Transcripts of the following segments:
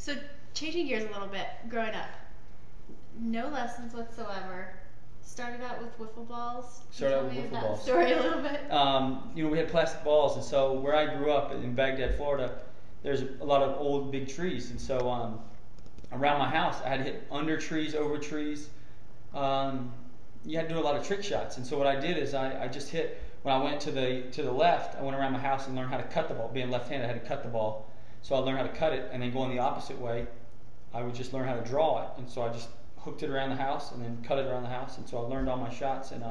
So changing gears a little bit, growing up, no lessons whatsoever. Started out with wiffle balls. Started out with Tell me wiffle that balls. story a little bit. We had plastic balls, and so where I grew up in Baghdad, Florida, there's a lot of old big trees, and so around my house I had to hit under trees, over trees. You had to do a lot of trick shots, and so what I did is I just hit. When I went to the left, I went around my house and learned how to cut the ball. Being left-handed, I had to cut the ball, so I learned how to cut it, and then going the opposite way, I would just learn how to draw it, and so I just hooked it around the house and then cut it around the house, and so I learned all my shots, and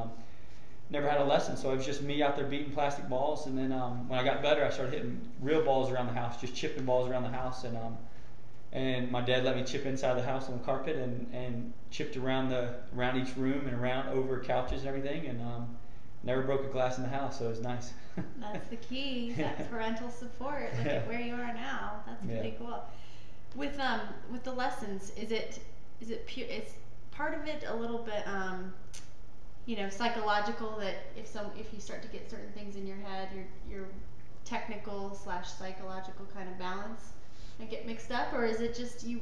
never had a lesson, so it was just me out there beating plastic balls. And then when I got better, I started hitting real balls around the house, just chipping balls around the house. And my dad let me chip inside the house on the carpet, and chipped around each room and around over couches and everything, and never broke a glass in the house, so it was nice. That's the key, that parental support. Look at where you are now. That's pretty cool. With the lessons, is it pure? Is part of it a little bit psychological, that if you start to get certain things in your head, your technical / psychological kind of balance and get mixed up, or is it just you?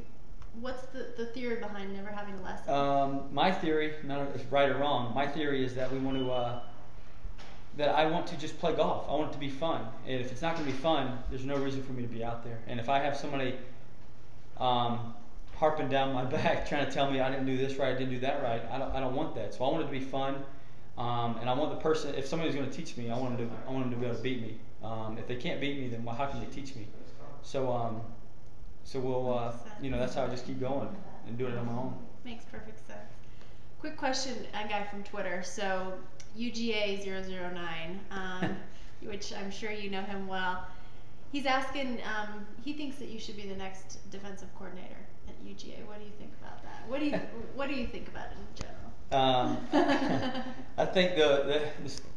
What's the theory behind never having a lesson? My theory, none of it's right or wrong. My theory is that I want to just play golf. I want it to be fun. And if it's not going to be fun, there's no reason for me to be out there. And if I have somebody harping down my back trying to tell me I didn't do this right, I didn't do that right, I don't want that. So I want it to be fun, and I want the person. If somebody's going to teach me, I want them to be able to beat me. If they can't beat me, then how can they teach me? So we'll that's how I just keep going and do it on my own. Makes perfect sense. Quick question, a guy from Twitter. So UGA009, which I'm sure you know him well. He's asking, he thinks that you should be the next defensive coordinator at UGA. What do you think about that? What do you think about it in general? I think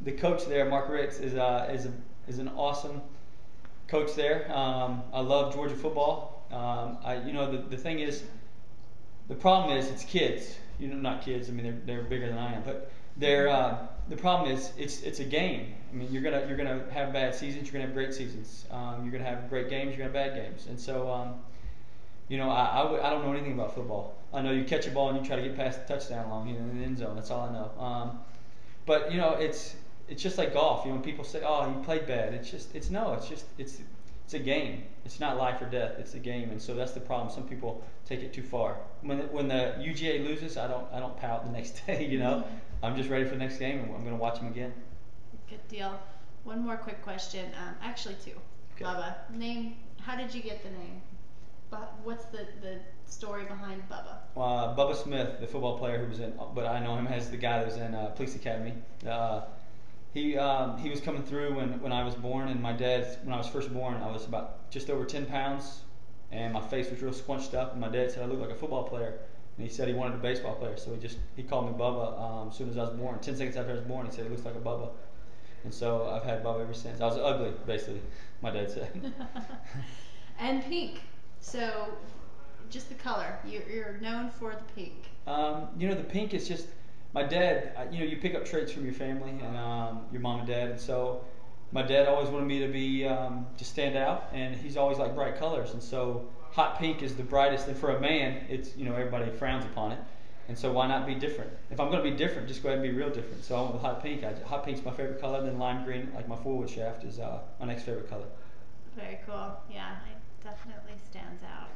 the coach there, Mark Ricks, is an awesome coach there. I love Georgia football. The thing is, the problem is it's kids. Not kids. I mean, they're bigger than I am, but the problem is it's a game. I mean, you're gonna have bad seasons. You're gonna have great seasons. You're gonna have great games. You're gonna have bad games. And so, I don't know anything about football. I know you catch a ball and you try to get past the touchdown line, in the end zone. That's all I know. But it's just like golf. When people say, "Oh, you played bad," it's a game. It's not life or death. It's a game, and so that's the problem. Some people take it too far. When the UGA loses, I don't pout the next day. I'm just ready for the next game, and I'm going to watch them again. Good deal. One more quick question. Actually, two. Okay. Bubba, name. How did you get the name? What's the story behind Bubba? Bubba Smith, the football player who was in, but I know him as the guy that was in Police Academy. He was coming through when I was born, and my dad, when I was first born, I was about just over 10 pounds, and my face was real squunched up, and my dad said I looked like a football player, and he said he wanted a baseball player, so he called me Bubba as soon as I was born. 10 seconds after I was born, he said he looks like a Bubba, and so I've had Bubba ever since. I was ugly, basically, my dad said. And pink, so just the color. You're known for the pink. The pink is just. My dad, you pick up traits from your family and your mom and dad, and so my dad always wanted me to be to stand out, and he's always liked bright colors, and so hot pink is the brightest. And for a man, it's everybody frowns upon it, and so why not be different? If I'm going to be different, just go ahead and be real different. So I went with hot pink. Hot pink's my favorite color. Then lime green, like my forward shaft, is my next favorite color. Very cool. Yeah, it definitely stands out.